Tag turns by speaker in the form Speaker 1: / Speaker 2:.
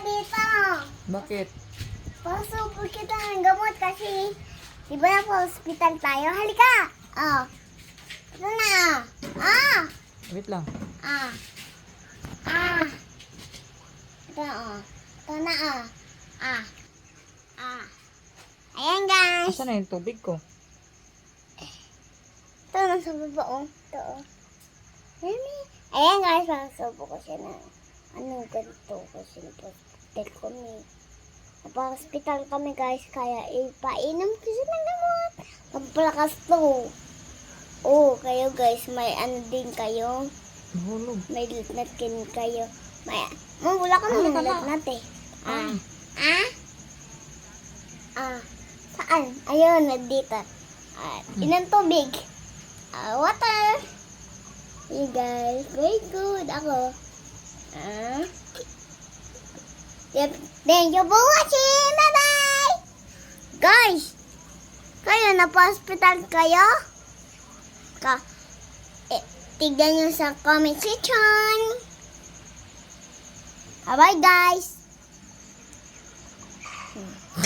Speaker 1: dito.
Speaker 2: Bakit?
Speaker 1: Pasubok kita ng gamot kasi di ba na pa hospital tayo? Halika! Oh. Ito na. Ah!
Speaker 2: Wait lang.
Speaker 1: Ah. Ah. Ito oh. Ito na oh. Ah. Ah. Ayan guys.
Speaker 2: Asan na yung tubig ko?
Speaker 1: Ito na sa baba oh. Ito oh. Ayan guys, pasubok ko siya na ano ganito kasi hospital kami. Napa-hospital kami guys, kaya ipainom ko siya ng gamot. Pampalakas to. Oh, kayo guys, may ano din kayo.
Speaker 2: Mahulog.
Speaker 1: May litnat din kayo. May, wala ka naman litnat eh. Ah. Ah? Ah. Saan? Ayun, nandito. Ah, inang tubig. Ah, water. Hey guys, very good. Ako. Ah. Yep. Thank you for watching. Bye-bye! Guys, kayo napa-hospital kayo? Tignan nyo sa comment section. Bye-bye guys!